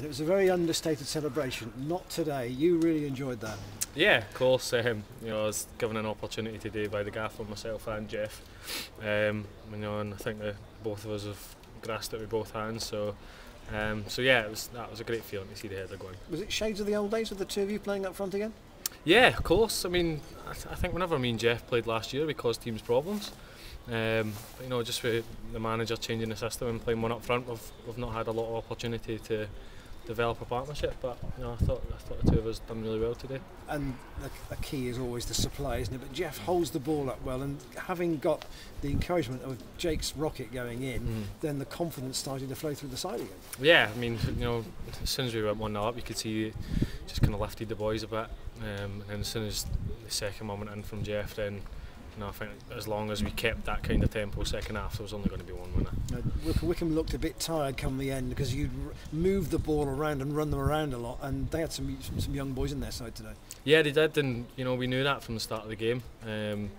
It was a very understated celebration. Not today. You really enjoyed that. Yeah, of course. I was given an opportunity today by the gaffer, myself and Jeff. And I think that both of us have grasped it with both hands. So yeah, that was a great feeling to see the header going. Was it shades of the old days with the two of you playing up front again? Yeah, of course. I think whenever me and Jeff played last year, we caused teams problems. But just with the manager changing the system and playing one up front, we've not had a lot of opportunity to develop a partnership, but I thought the two of us done really well today. And the key is always the supply, isn't it? But Jeff holds the ball up well, and having got the encouragement of Jake's rocket going in, then the confidence started to flow through the side again. Yeah, as soon as we went 1-0 up, you could see it just kind of lifted the boys a bit, and then as soon as the second one went in from Jeff, then I think as long as we kept that kind of tempo second half, there was only going to be one winner. Wycombe looked a bit tired come the end because you'd moved the ball around and run them around a lot, and they had some young boys in their side today. Yeah, they did, and we knew that from the start of the game. Me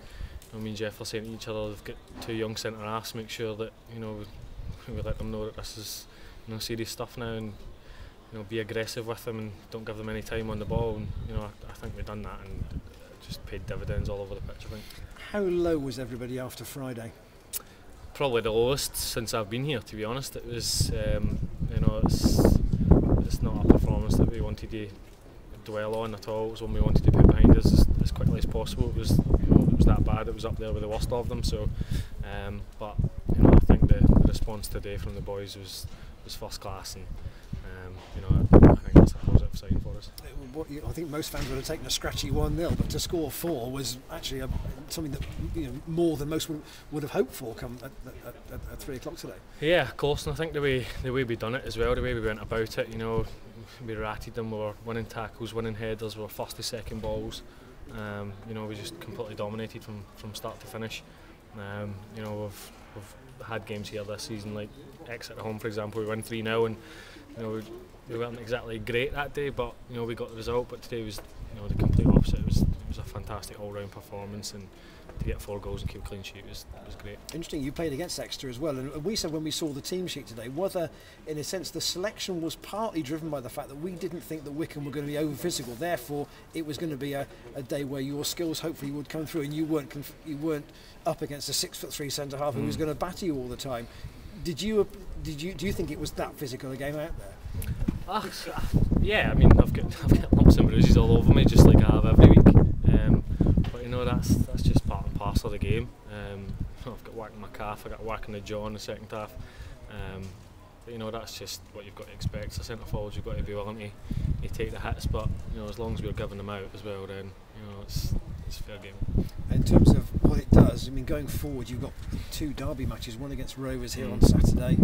and Jeff were saying to each other, they've got two young centre halves, make sure that we let them know that this is serious stuff now, and be aggressive with them and don't give them any time on the ball. And I think we've done that, and it just paid dividends all over the pitch, I think. How low was everybody after Friday? Probably the lowest since I've been here, to be honest. It was, it's not a performance that we wanted to dwell on at all. It was one we wanted to put behind us as quickly as possible. It was, it was that bad. It was up there with the worst of them. So, but I think the response today from the boys was first class, and I think that's a positive sign for us. I think most fans would have taken a scratchy 1-0, but to score 4 was actually something that more than most would have hoped for come at 3 o'clock today. Yeah, of course, and I think the way we done it as well, the way we went about it, we ratted them, we were winning tackles, winning headers, we were first to second balls. We just completely dominated from start to finish. We've had games here this season, like Exeter at home, for example, we won 3-0, and we weren't exactly great that day, but we got the result. But today was the complete opposite. It was a fantastic all-round performance, and to get 4 goals and keep a clean sheet was great. Interesting, you played against Exeter as well, and we said when we saw the team sheet today, whether in a sense the selection was partly driven by the fact that we didn't think that Wycombe were going to be over physical, therefore it was going to be a day where your skills hopefully would come through, and you weren't up against a 6'3" centre half who was going to batter you all the time. Do you think it was that physical a game out there? Yeah, I've got lumps and bruises all over me, just like I have every week. But that's just part and parcel of the game. I've got whack in my calf, I got whack in the jaw in the second half. But that's just what you've got to expect. As a centre forward, you've got to be willing to take the hits. But as long as we're giving them out as well, then it's a fair game. In terms of what it does, going forward, you've got 2 derby matches, one against Rovers here on Saturday.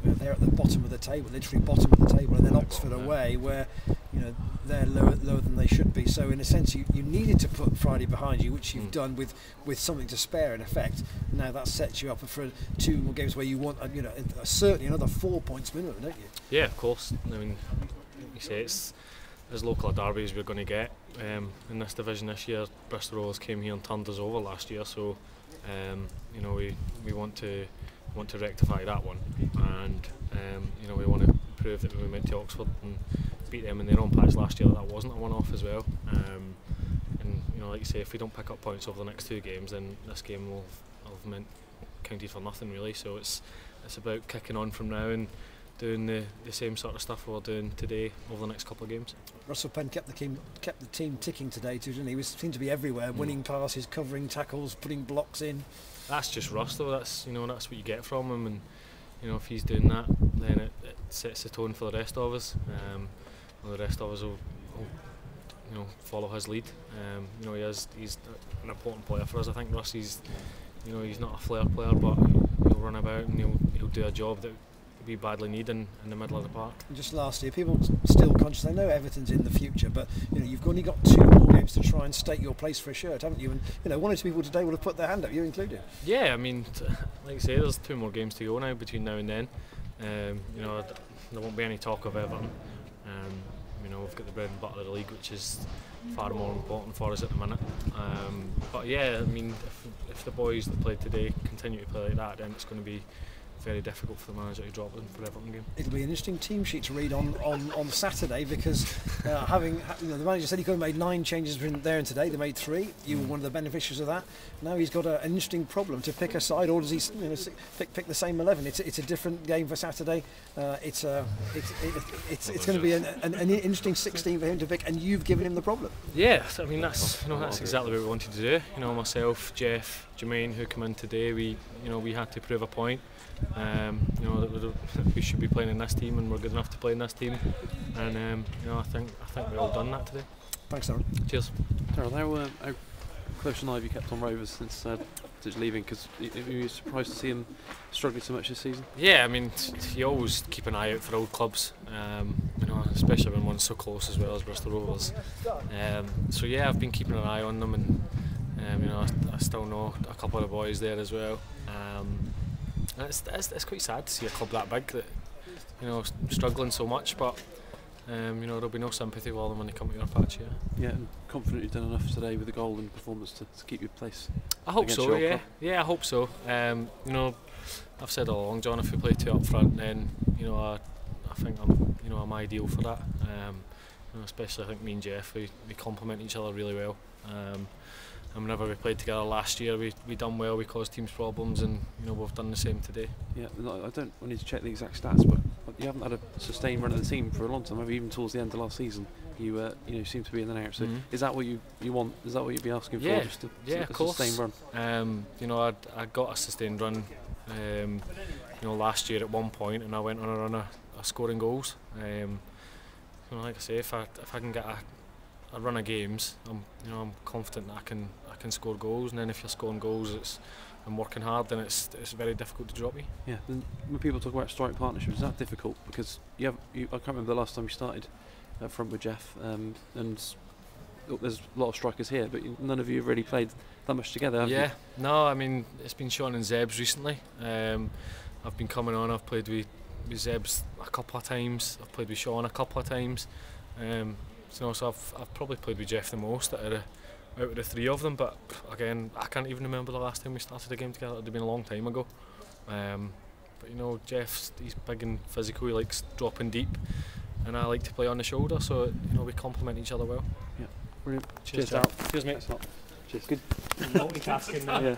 They're at the bottom of the table, literally bottom of the table, and then Oxford away, where they're lower than they should be. So in a sense, you needed to put Friday behind you, which you've done with something to spare in effect. Now that sets you up for 2 more games where you want certainly another 4 points minimum, don't you? Yeah, of course. You say it's as local a derby as we're going to get in this division this year. Bristol Rovers came here and turned us over last year, so we want to rectify that one, and we want to prove that when we went to Oxford and beat them in their own patch last year, that wasn't a one-off as well. And like you say, if we don't pick up points over the next 2 games, then this game will have counted for nothing really. So it's about kicking on from now and doing the same sort of stuff we're doing today over the next couple of games. Russell Penn kept the team ticking today too, didn't he? He seemed to be everywhere, winning passes, covering tackles, putting blocks in. That's just Russ though. That's what you get from him, and if he's doing that, then it sets the tone for the rest of us. The rest of us will follow his lead. He's an important player for us. I think Russ, he's not a flair player, but he'll run about and he'll do a job that we badly need in the middle of the park. And just lastly, people still conscious, they know Everton's in the future, but you've only got 2 more games to try and stake your place for a shirt, haven't you? And 1 or 2 people today would have put their hand up, you included. Yeah, like I say, there's 2 more games to go now between now and then. There won't be any talk of Everton. We've got the bread and butter of the league, which is far more important for us at the minute. But yeah, if the boys that played today continue to play like that, then it's going to be very difficult for the manager to drop them for the Everton game. It'll be an interesting team sheet to read on Saturday, because the manager said he could have made 9 changes between there and today. They made 3. You were one of the beneficiaries of that. Now he's got an interesting problem to pick a side, or does he pick the same 11? It's a different game for Saturday. It's going to be an interesting 16 for him to pick, and you've given him the problem. Yeah, I mean that's exactly what we wanted to do. Myself, Jeff, Jermaine, who come in today, we had to prove a point. That we should be playing in this team, and we're good enough to play in this team. And I think we've all done that today. Thanks, Darryl. Cheers. Darryl, how close an eye have you kept on Rovers since leaving? Because you were surprised to see him struggling so much this season. Yeah, I mean, you always keep an eye out for old clubs. Especially when one's so close as well as Bristol Rovers. So yeah, I've been keeping an eye on them, and I still know a couple of the boys there as well. And it's quite sad to see a club that big that struggling so much, but there'll be no sympathy for them when they come to your patch here. Yeah, and confident you've done enough today with the goal and performance to keep your place. I hope so. Yeah, I hope so. I've said all along, John, if we play 2 up front, then I think I'm ideal for that. Especially I think me and Jeff, we complement each other really well. And whenever we played together last year, we done well, we caused teams problems, and we've done the same today. Yeah, I need to check the exact stats, but you haven't had a sustained run of the team for a long time. Maybe even towards the end of last season, you seem to be in and out. So is that what you want? Is that what you'd be asking for? Just of course. Sustained run. I got a sustained run. Last year at one point, and I went on a run of scoring goals. Like I say, if I can get a run of games, I'm confident that I can score goals. And then if you're scoring goals, and working hard, then it's very difficult to drop you. Yeah. Then when people talk about strike partnerships, is that difficult? Because I can't remember the last time you started up front with Jeff, and there's a lot of strikers here, but none of you have really played that much together, have you? No, I mean, it's been Sean and Zebs recently. I've been coming on, I've played with Zebs a couple of times, I've played with Sean a couple of times. So I've probably played with Jeff the most out of the 3 of them, but again, I can't even remember the last time we started a game together. It would have been a long time ago. But he's big and physical, he likes dropping deep, and I like to play on the shoulder, so we complement each other well. Yeah, brilliant. Cheers, Darryl. Cheers, mate. Cheers. Good multitasking now. Yeah.